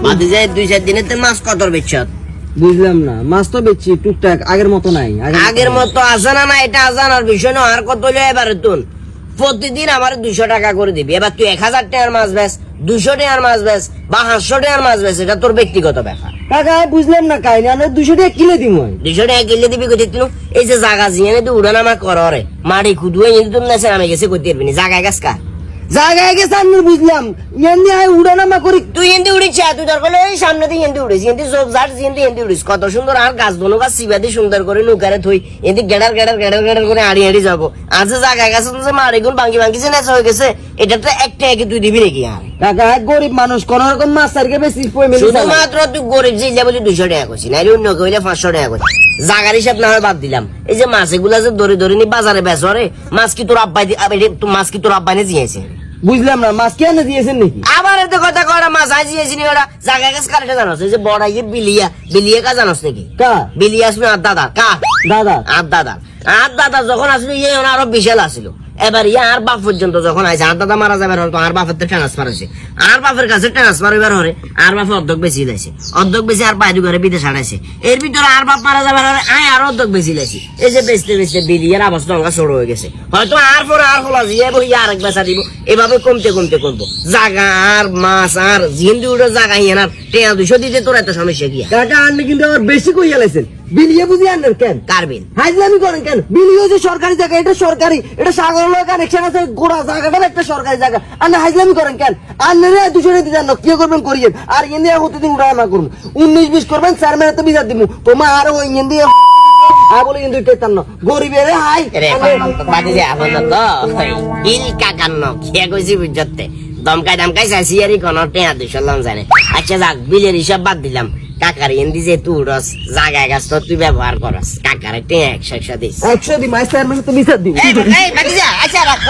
বাদে যায় 2-4 দিনেতে মাছ কত বেচছ? বুঝলাম না, মাছ তো বেচছি টুকটাক, আগের মতো নাই। আগের মতো আছে না? না এটা জানার বিষয় না। আর কত লয় এবারে তুই প্রতিদিন আমার 200 টাকা করে দিবি। এবার তুই 1000 টাকার মাছ বেচ, 200 টাকার মাছ বেচ বা 500 টাকার মাছ বেচ, এটা তোর ব্যক্তিগত ব্যাপার। কাকা বুঝলাম না কাহিনী, আমি 200 টাকা কিলো দিব। 200 টাকা কিনলে দিবি কই তুই? এই যে জায়গা জিয়ানে তুই উড়ানামা কর রে, মাটি খুদুয়ে নিতে তুমি না আমি গেছে কইতে পারবি না। জায়গা গাছ কা জায়গায় গেছে আমি বুঝলাম, এমনি আয় উড়ানামা করি। তুই এন্দি উড়িস, তুই দরকার ওই সামনে দিয়ে এন্দি উড়িস, এন্দি সব জাট এন্দি উড়িস। কত সুন্দর আর গাছ দোনো গাছ সিবাদি সুন্দর করে নৌকারে থই, এন্দি গেডার করে আড়ি যাবো। আর যে জায়গায় গেছে তুমি যে মারি গুণ ভাঙ্গি যে নেচা হয়ে গেছে, এটা তো একটা একে তুই দিবি নাকি? আর কাকা গরিব মানুষ, কোন রকম মাছ আর বেশি শুধুমাত্র তুই গরিব যে বলি 200 টাকা করছি, নাইলে অন্য কইলে 500 টাকা করছি। জাগার হিসাব না হয় বাদ দিলাম। এই যে মাছ এগুলা যে ধরে নি বাজারে বেচ রে, মাছ কি তোর আব্বাই মাছ কি তোর আব্বাই জিয়েছে? বুঝলাম না, মাছ কেন দিয়েছেন নাকি? আবার এত কথা কয়টা মাছ আজ দিয়েছিনি? ওরা জায়গা গাছ কারেক্ট জানোস? এই যে বড় ইয়ে বিলিয়া কা জানোস নাকি? কা বিলিয়া আসবে আর দাদা কা দাদা আর দাদা যখন আসলো ইয়ে আরো বিশাল আসলো। এবার ইয়ে আর বাপ পর্যন্ত যখন আছে, আর দাদা মারা যাবে হয়তো আর বাপের তো ট্রান্সফার আছে, আর বাপের কাছে ট্রান্সফার হইবার হরে আর বাপে অর্ধেক বেশি লাইছে, অর্ধেক বেশি আর বাইরে ঘরে বিদেশ হারাইছে। এর ভিতরে আর বাপ মারা যাবে হরে আয় আর অর্ধেক বেশি লাইছি। এই যে বেচতে বিলিয়ার আবাস ডঙ্গা ছোট হয়ে গেছে। হয়তো আর পরে আর খোলা দিয়ে আরেক বেচা দিব। এভাবে কমতে করবো। জাগা আর মাছ আর জিন্দি উঠে জাগা হিয়ান আর টেয়া 200 দিতে তোর এত সমস্যা কি? কাকা আপনি কিন্তু আবার বেশি কইয়া লাইছেন। বিলিয়ে বুঝি আনেন কেন? কার বিল? হাজলামি করেন কেন? বিলিয়ে যে সরকারি জায়গা, এটা সরকারি, এটা সাগর কানেকশন আছে, গোড়া জায়গাটা একটা সরকারি জায়গা। আপনি হাজলামি করেন কেন? আনলে 200 টাকা দিতে কি করবেন করিয়েন, আর এনে প্রতিদিন উড়ানা করুন। 19-20 করবেন, চেয়ারম্যান তো বিচার দিব তোমার। আর ওই এনে বলে কিন্তু টেতাম না গরিবের হাই রে বাদি যে আপন তো বিল কাকান্ন কে কইছি বুঝতে দমকাই চাইছিয়ারি কোন টেয়া 200 লাম জানে। আচ্ছা যাক, বিলের হিসাব বাদ দিলাম। কাকার এন্দি যে তুই রস জায়গা গাছ তো তুই ব্যবহার করস, কাকার টেয়া 100 দিস। 100 দি মাই চেয়ারম্যান তো বিচার দিব। এই বাদি যা, আচ্ছা রাখ।